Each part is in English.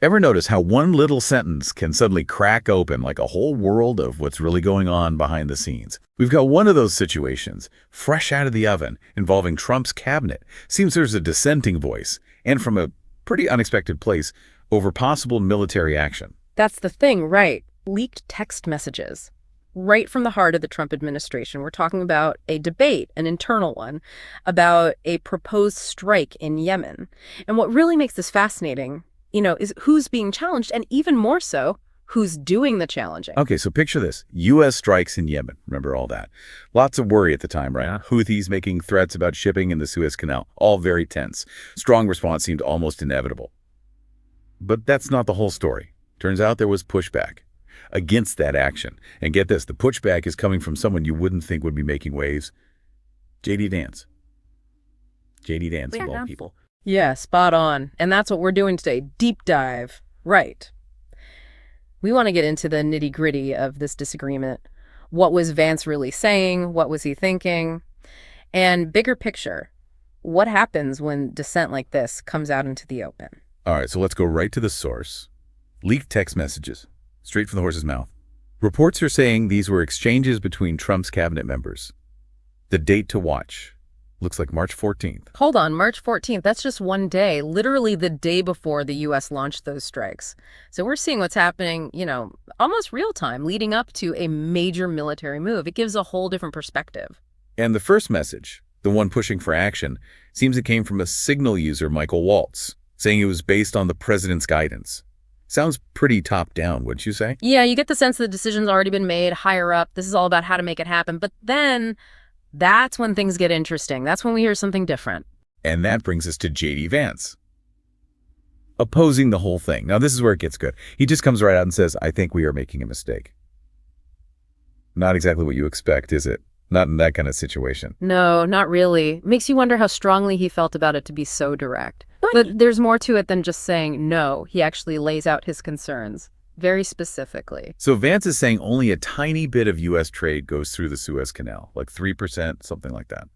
Ever notice how one little sentence can suddenly crack open like a whole world of what's really going on behind the scenes? We've got one of those situations, fresh out of the oven, involving Trump's cabinet. Seems there's a dissenting voice, and from a pretty unexpected place, over possible military action. That's the thing, right? Leaked text messages. Right from the heart of the Trump administration. We're talking about a debate, an internal one, about a proposed strike in Yemen. And what really makes this fascinating, is who's being challenged, and even more so, who's doing the challenging. Okay, so picture this. U.S. strikes in Yemen. Remember all that. Lots of worry at the time, right? Yeah. Houthis making threats about shipping in the Suez Canal. All very tense. Strong response seemed almost inevitable. But that's not the whole story. Turns out there was pushback against that action. And get this, the pushback is coming from someone you wouldn't think would be making waves. J.D. Vance. J.D. Vance, of all people. Yeah, spot on. And that's what we're doing today. Deep dive. Right. We want to get into the nitty-gritty of this disagreement. What was Vance really saying? What was he thinking? And bigger picture, what happens when dissent like this comes out into the open? All right, so let's go right to the source. Leaked text messages, straight from the horse's mouth. Reports are saying these were exchanges between Trump's cabinet members. The date to watch looks like March 14th. Hold on, March 14th, that's just one day, literally the day before the U.S. launched those strikes. So we're seeing what's happening, almost real time, leading up to a major military move. It gives a whole different perspective. And the first message, the one pushing for action, seems it came from a Signal user, Michael Waltz, saying it was based on the president's guidance. Sounds pretty top-down, wouldn't you say? Yeah, you get the sense the decision's already been made higher up. This is all about how to make it happen. But then that's when things get interesting. That's when we hear something different. And that brings us to J.D. Vance, opposing the whole thing. Now, this is where it gets good. He just comes right out and says, I think we are making a mistake. Not exactly what you expect, is it? Not in that kind of situation. No, not really. Makes you wonder how strongly he felt about it to be so direct. But there's more to it than just saying no. He actually lays out his concerns very specifically. So Vance is saying only a tiny bit of U.S. trade goes through the Suez Canal, like 3%, something like that.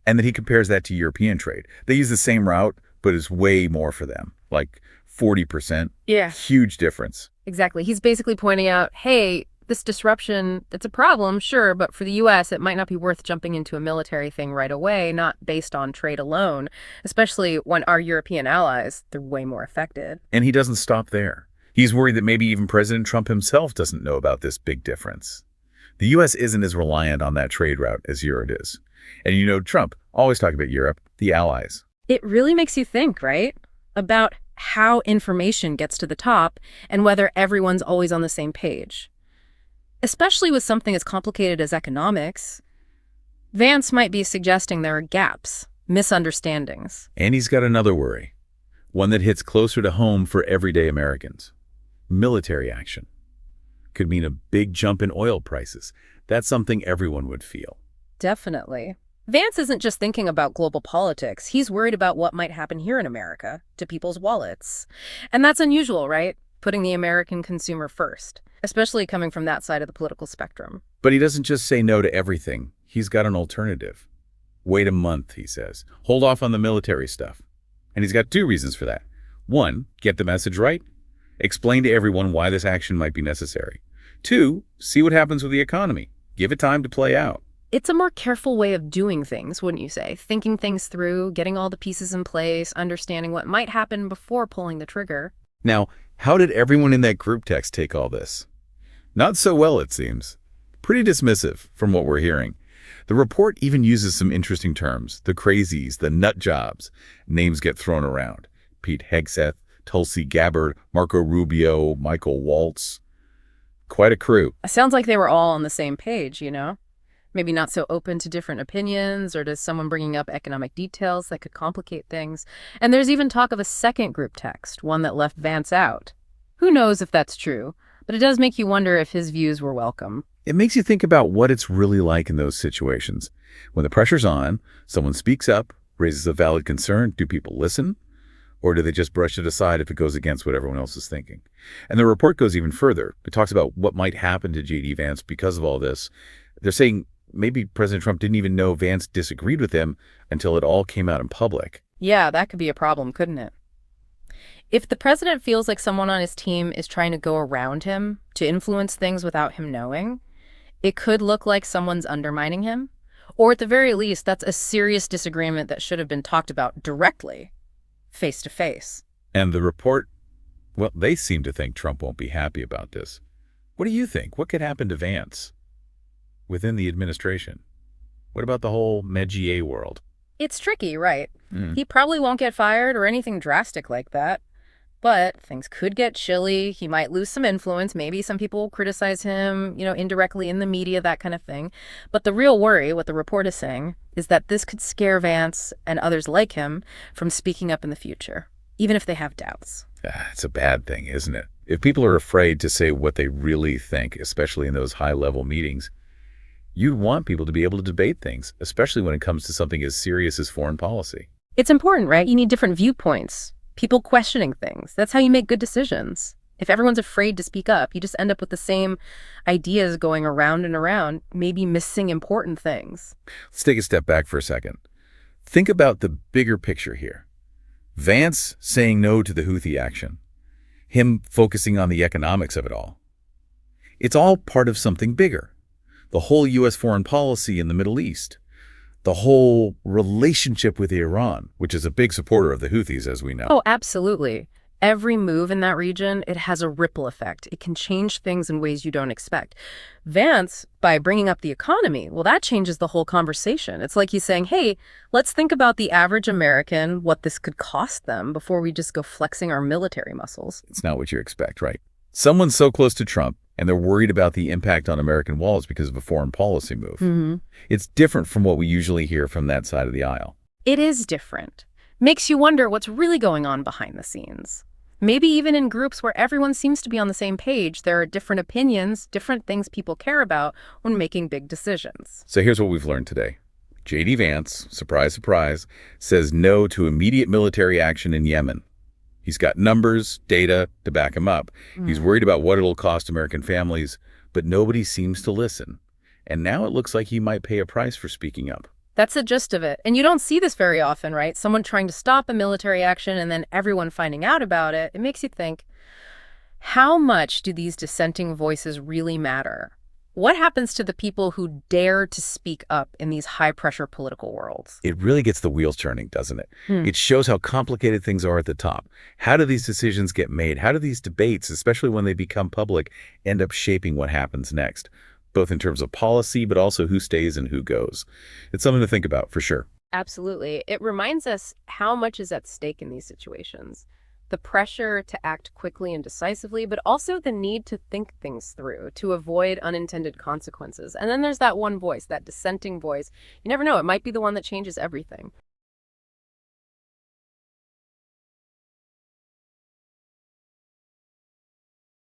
And then he compares that to European trade. They use the same route, but it's way more for them, like 40%. Yeah. Huge difference. Exactly. He's basically pointing out, hey, this disruption, it's a problem, sure, but for the U.S., it might not be worth jumping into a military thing right away, not based on trade alone, especially when our European allies, they're way more affected. And he doesn't stop there. He's worried that maybe even President Trump himself doesn't know about this big difference. The U.S. isn't as reliant on that trade route as Europe is. And Trump always talk about Europe, the allies. It really makes you think, right? About how information gets to the top and whether everyone's always on the same page. Especially with something as complicated as economics. Vance might be suggesting there are gaps, misunderstandings. And he's got another worry, one that hits closer to home for everyday Americans. Military action could mean a big jump in oil prices. That's something everyone would feel. Definitely. Vance isn't just thinking about global politics. He's worried about what might happen here in America to people's wallets. And that's unusual, right? Putting the American consumer first, especially coming from that side of the political spectrum. But he doesn't just say no to everything. He's got an alternative. Wait a month, he says. Hold off on the military stuff. And he's got two reasons for that. One, get the message right. Explain to everyone why this action might be necessary. Two, see what happens with the economy. Give it time to play out. It's a more careful way of doing things, wouldn't you say? Thinking things through, getting all the pieces in place, understanding what might happen before pulling the trigger. Now, how did everyone in that group text take all this? Not so well, it seems. Pretty dismissive from what we're hearing. The report even uses some interesting terms. The crazies, the nut jobs. Names get thrown around. Pete Hegseth, Tulsi Gabbard, Marco Rubio, Michael Waltz. Quite a crew. Sounds like they were all on the same page, Maybe not so open to different opinions or to someone bringing up economic details that could complicate things. And there's even talk of a second group text, one that left Vance out. Who knows if that's true, but it does make you wonder if his views were welcome. It makes you think about what it's really like in those situations. When the pressure's on, someone speaks up, raises a valid concern. Do people listen? Or do they just brush it aside if it goes against what everyone else is thinking? And the report goes even further. It talks about what might happen to J.D. Vance because of all this. They're saying maybe President Trump didn't even know Vance disagreed with him until it all came out in public. Yeah, that could be a problem, couldn't it? If the president feels like someone on his team is trying to go around him to influence things without him knowing, it could look like someone's undermining him. Or at the very least, that's a serious disagreement that should have been talked about directly, face to face. And the report, well, they seem to think Trump won't be happy about this. What do you think? What could happen to Vance within the administration? What about the whole Medjier world? It's tricky, right? Hmm. He probably won't get fired or anything drastic like that. But things could get chilly. He might lose some influence. Maybe some people will criticize him, indirectly in the media, that kind of thing. But the real worry, what the report is saying, is that this could scare Vance and others like him from speaking up in the future, even if they have doubts. It's a bad thing, isn't it? If people are afraid to say what they really think, especially in those high-level meetings, you'd want people to be able to debate things, especially when it comes to something as serious as foreign policy. It's important, right? You need different viewpoints, people questioning things. That's how you make good decisions. If everyone's afraid to speak up, you just end up with the same ideas going around and around, maybe missing important things. Let's take a step back for a second. Think about the bigger picture here. Vance saying no to the Houthi action, him focusing on the economics of it all. It's all part of something bigger. The whole U.S. foreign policy in the Middle East, the whole relationship with Iran, which is a big supporter of the Houthis, as we know. Oh, absolutely. Every move in that region, it has a ripple effect. It can change things in ways you don't expect. Vance, by bringing up the economy, well, that changes the whole conversation. It's like he's saying, hey, let's think about the average American, what this could cost them before we just go flexing our military muscles. It's not what you expect, right? Someone's so close to Trump, and they're worried about the impact on American walls because of a foreign policy move. Mm-hmm. It's different from what we usually hear from that side of the aisle. It is different. Makes you wonder what's really going on behind the scenes. Maybe even in groups where everyone seems to be on the same page, there are different opinions, different things people care about when making big decisions. So here's what we've learned today. J.D. Vance, surprise, surprise, says no to immediate military action in Yemen. He's got numbers, data to back him up. He's worried about what it'll cost American families, but nobody seems to listen. And now it looks like he might pay a price for speaking up. That's the gist of it. And you don't see this very often, right? Someone trying to stop a military action and then everyone finding out about it. It makes you think, how much do these dissenting voices really matter? What happens to the people who dare to speak up in these high-pressure political worlds? It really gets the wheels turning, doesn't it? It shows how complicated things are at the top. How do these decisions get made? How do these debates, especially when they become public, end up shaping what happens next? Both in terms of policy, but also who stays and who goes. It's something to think about, for sure. Absolutely. It reminds us how much is at stake in these situations. The pressure to act quickly and decisively, but also the need to think things through, to avoid unintended consequences. And then there's that one voice, that dissenting voice. You never know, it might be the one that changes everything.